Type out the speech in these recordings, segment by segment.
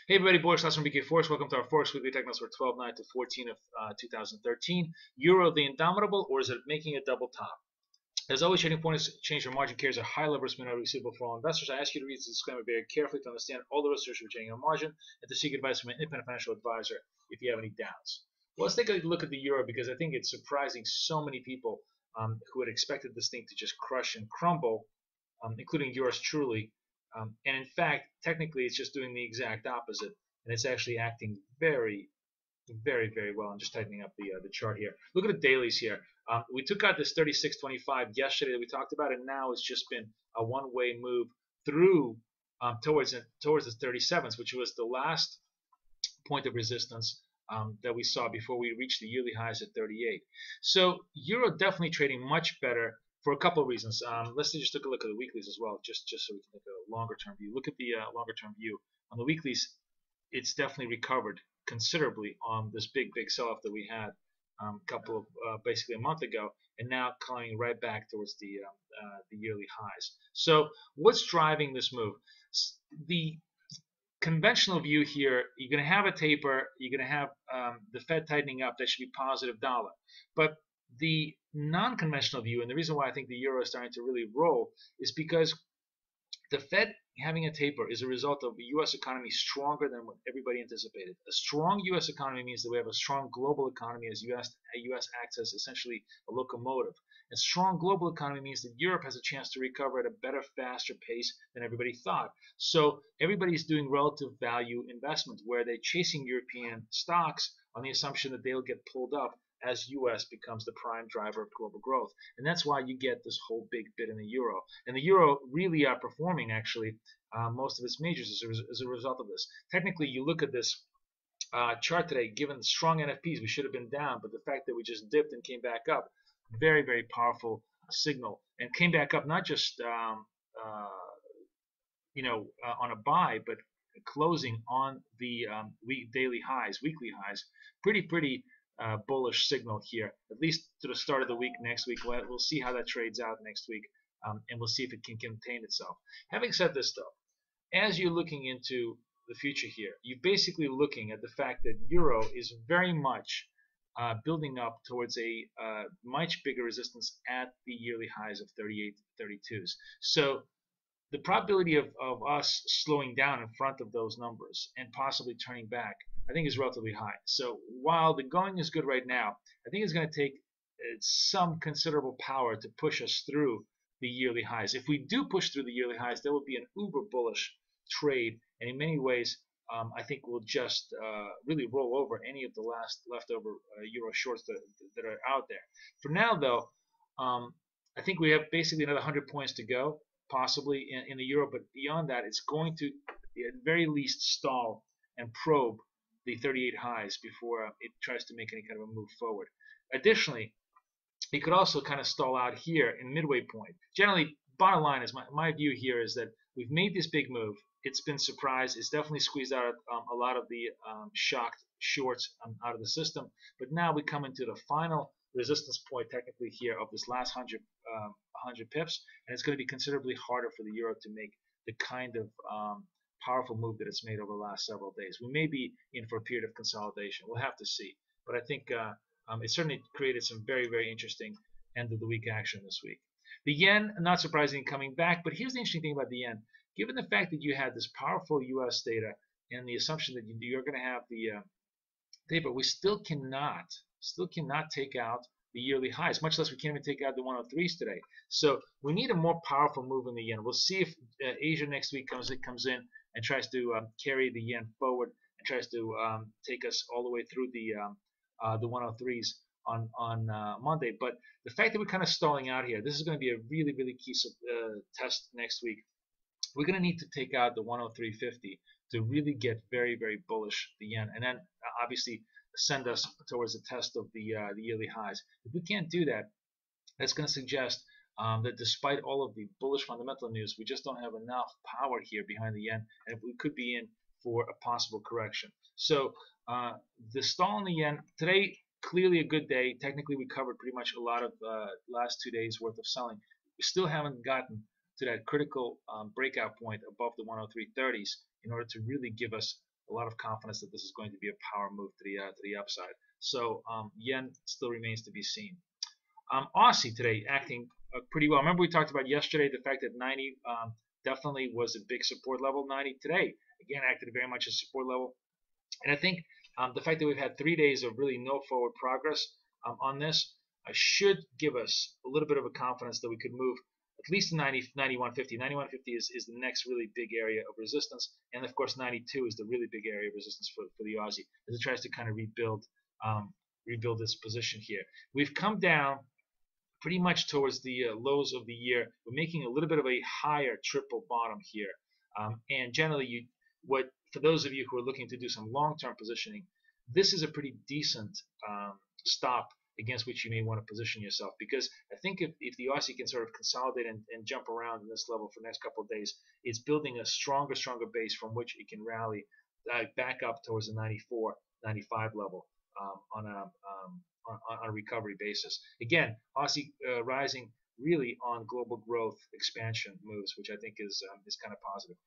Hey everybody, Boris Klaus from BK Forex. Welcome to our Forex Weekly Tech Notes for 12/9 to 14 of 2013. Euro the Indomitable, or is it making a double top? As always, trading points change your margin carries a high level risk may not be suitable for all investors. I ask you to read this disclaimer very carefully to understand all the risks you're taking on margin and to seek advice from an independent financial advisor if you have any doubts. Well, let's take a look at the euro because I think it's surprising so many people who had expected this thing to just crush and crumble, including yours truly. And in fact, technically, it's just doing the exact opposite, and it's actually acting very, very, very well. I'm just tightening up the chart here. Look at the dailies here. We took out this 36.25 yesterday that we talked about, and now it's just been a one-way move through towards the 37s, which was the last point of resistance that we saw before we reached the yearly highs at 38. So euro definitely trading much better for a couple of reasons. Let's just take a look at the weeklies as well, just so we can take a longer term view. Look at the longer term view. On the weeklies, it's definitely recovered considerably on this big sell-off that we had couple of basically a month ago, and now climbing right back towards the yearly highs. So what's driving this move? The conventional view here, you're going to have a taper, you're going to have the Fed tightening up, that should be positive dollar. But the non-conventional view, and the reason why I think the euro is starting to really roll, is because the Fed having a taper is a result of the U.S. economy stronger than what everybody anticipated. A strong U.S. economy means that we have a strong global economy as U.S. acts as essentially a locomotive. A strong global economy means that Europe has a chance to recover at a better, faster pace than everybody thought. So everybody's doing relative value investment where they're chasing European stocks on the assumption that they'll get pulled up as U.S. becomes the prime driver of global growth. And that's why you get this whole big bid in the euro. And the euro really outperforming, actually, most of its majors as a result of this. Technically, you look at this chart today, given the strong NFPs, we should have been down, but the fact that we just dipped and came back up, very, very powerful signal. And came back up not just on a buy, but closing on the daily highs, weekly highs. Pretty bullish signal here, at least to the start of the week. Next week, we'll see how that trades out next week, and we'll see if it can contain itself. Having said this, though, as you're looking into the future here, you're basically looking at the fact that euro is very much building up towards a much bigger resistance at the yearly highs of 38, 32s. So the probability of us slowing down in front of those numbers and possibly turning back, I think, is relatively high. So while the going is good right now, I think it's going to take some considerable power to push us through the yearly highs. If we do push through the yearly highs, there will be an uber bullish trade, and in many ways, I think we'll just really roll over any of the last leftover euro shorts that are out there. For now, though, I think we have basically another 100 points to go, possibly in the euro, but beyond that, it's going to, at very least, stall and probe the 38 highs before it tries to make any kind of a move forward. Additionally, it could also kind of stall out here in midway point. Generally, bottom line is my view here is that we've made this big move. It's been surprised. It's definitely squeezed out a lot of the shocked shorts out of the system. But now we come into the final resistance point technically here of this last 100 pips, and it's going to be considerably harder for the euro to make the kind of powerful move that it's made over the last several days. We may be in for a period of consolidation. We'll have to see. But I think it certainly created some very, very interesting end of the week action this week. The yen, not surprisingly, coming back. But here's the interesting thing about the yen. Given the fact that you had this powerful U.S. data and the assumption that you're going to have the taper, we still cannot take out the yearly highs, much less we can't even take out the 103s today. So we need a more powerful move in the yen. We'll see if Asia next week comes in and tries to carry the yen forward and tries to take us all the way through the 103s on Monday. But the fact that we're kind of stalling out here, this is going to be a really, really key test next week. We're going to need to take out the 103.50 to really get very, very bullish the yen, and then obviously send us towards the test of the yearly highs. If we can't do that, that's going to suggest that despite all of the bullish fundamental news, we just don't have enough power here behind the yen, and we could be in for a possible correction. So the stall in the yen today, clearly a good day. Technically, we covered pretty much a lot of last 2 days worth of selling. We still haven't gotten to that critical breakout point above the 103.30s in order to really give us a lot of confidence that this is going to be a power move to the upside. So yen still remains to be seen. Aussie today acting pretty well. Remember we talked about yesterday the fact that 90 definitely was a big support level. 90 today again acted very much as support level, and I think the fact that we've had 3 days of really no forward progress on this should give us a little bit of a confidence that we could move at least to 90, 91.50. 91.50 is the next really big area of resistance, and of course 92 is the really big area of resistance for the Aussie as it tries to kind of rebuild this position here. We've come down pretty much towards the lows of the year. We're making a little bit of a higher triple bottom here, and generally, for those of you who are looking to do some long-term positioning, this is a pretty decent stop against which you may want to position yourself, because I think if the Aussie can sort of consolidate and jump around in this level for the next couple of days, it's building a stronger base from which it can rally back up towards the 94, 95 level on a recovery basis. Again, Aussie rising really on global growth expansion moves, which I think is kind of positive.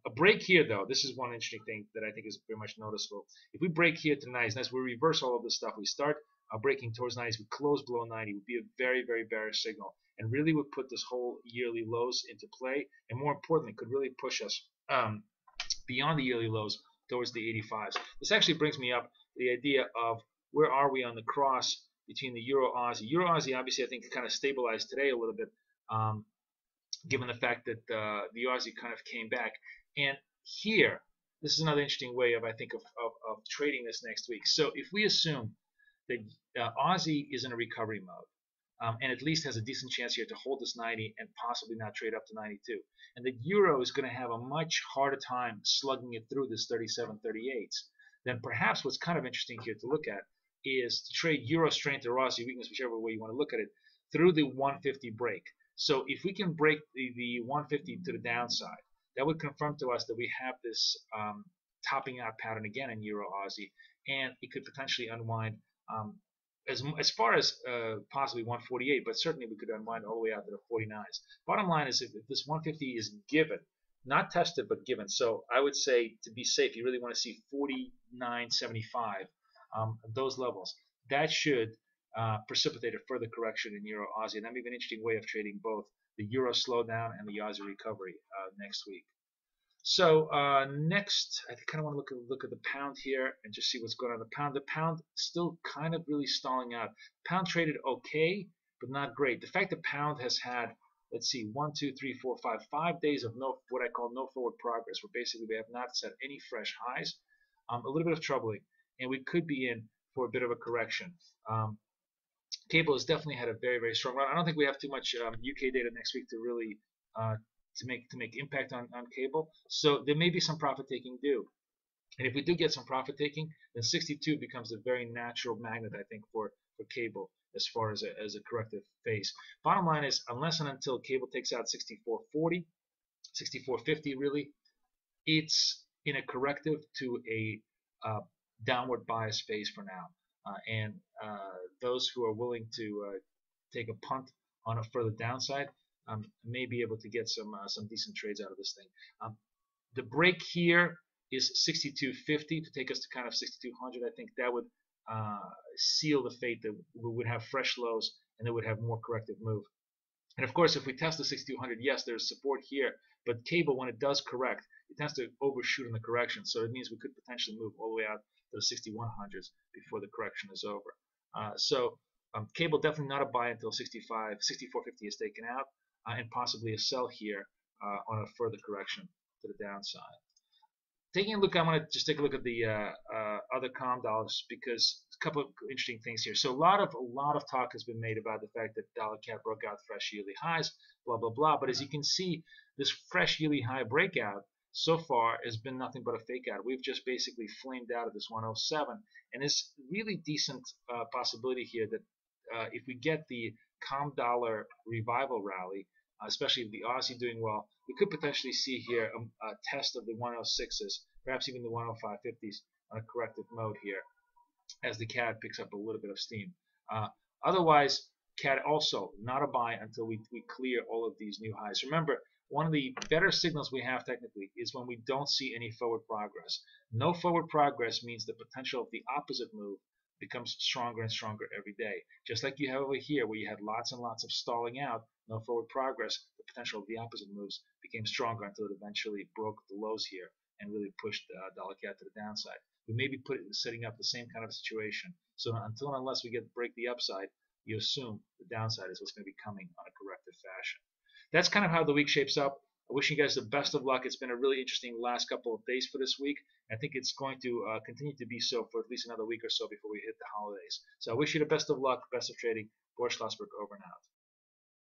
A break here, though, this is one interesting thing that I think is very much noticeable. If we break here to 90s, as we reverse all of this stuff, we start breaking towards 90s, we close below 90, would be a very, very bearish signal, and really would put this whole yearly lows into play, and more importantly, could really push us beyond the yearly lows towards the 85s. This actually brings me up to the idea of where are we on the cross between the Euro Aussie. Euro Aussie, obviously, I think kind of stabilized today a little bit, given the fact that the Aussie kind of came back. And here, this is another interesting way of, I think, of trading this next week. So if we assume that Aussie is in a recovery mode, and at least has a decent chance here to hold this 90 and possibly not trade up to 92, and the Euro is going to have a much harder time slugging it through this 37, 38s, then perhaps what's kind of interesting here to look at is to trade Euro strength or Aussie weakness, whichever way you want to look at it, through the 150 break. So if we can break the 150 to the downside, that would confirm to us that we have this topping out pattern again in Euro Aussie, and it could potentially unwind as far as possibly 148, but certainly we could unwind all the way out to the 49s. Bottom line is if this 150 is given, not tested but given, so I would say to be safe, you really want to see 49.75, those levels. That should precipitate a further correction in Euro Aussie, and that may be an interesting way of trading both the Euro slowdown and the Aussie recovery next week. So next, I kind of want to look at the pound here and just see what's going on. The pound still kind of really stalling out. Pound traded okay, but not great. The fact the pound has had, let's see, 1, 2, 3, 4, 5 days of what I call no forward progress, where basically they have not set any fresh highs, a little bit of troubling, and we could be in for a bit of a correction. Cable has definitely had a very, very strong run. I don't think we have too much UK data next week to really to make impact on cable. So there may be some profit taking due. And if we do get some profit taking, then 62 becomes a very natural magnet, I think, for cable as far as a corrective phase. Bottom line is, unless and until cable takes out 64.40, 64.50 really, it's in a corrective to a downward bias phase for now. And those who are willing to take a punt on a further downside may be able to get some decent trades out of this thing. The break here is 62.50 to take us to kind of 6200. I think that would seal the fate that we would have fresh lows and that would have more corrective move. And of course, if we test the 6200, yes, there's support here, but cable, when it does correct, it tends to overshoot in the correction. So it means we could potentially move all the way out to the 6100s before the correction is over. Cable definitely not a buy until 64.50 is taken out, and possibly a sell here on a further correction to the downside. Taking a look, I want to just take a look at the other COM dollars, because a couple of interesting things here. So a lot of talk has been made about the fact that dollar CAD broke out fresh yearly highs, blah blah blah. But as you can see, this fresh yearly high breakout so far has been nothing but a fake out. We've just basically flamed out of this 107, and it's really decent possibility here that if we get the COM dollar revival rally, especially if the Aussie doing well, we could potentially see here a test of the 106s, perhaps even the 105.50s on a corrective mode here, as the CAD picks up a little bit of steam. Otherwise, CAD also not a buy until we clear all of these new highs. Remember, one of the better signals we have technically is when we don't see any forward progress. No forward progress means the potential of the opposite move becomes stronger and stronger every day. Just like you have over here, where you had lots and lots of stalling out, no forward progress, the potential of the opposite moves became stronger until it eventually broke the lows here and really pushed dollar CAD to the downside. We may be setting up the same kind of situation. So until and unless we break the upside, you assume the downside is what's going to be coming on a corrective fashion. That's kind of how the week shapes up. I wish you guys the best of luck. It's been a really interesting last couple of days for this week. I think it's going to continue to be so for at least another week or so before we hit the holidays. So I wish you the best of luck, best of trading. Boris Schlossberg over and out.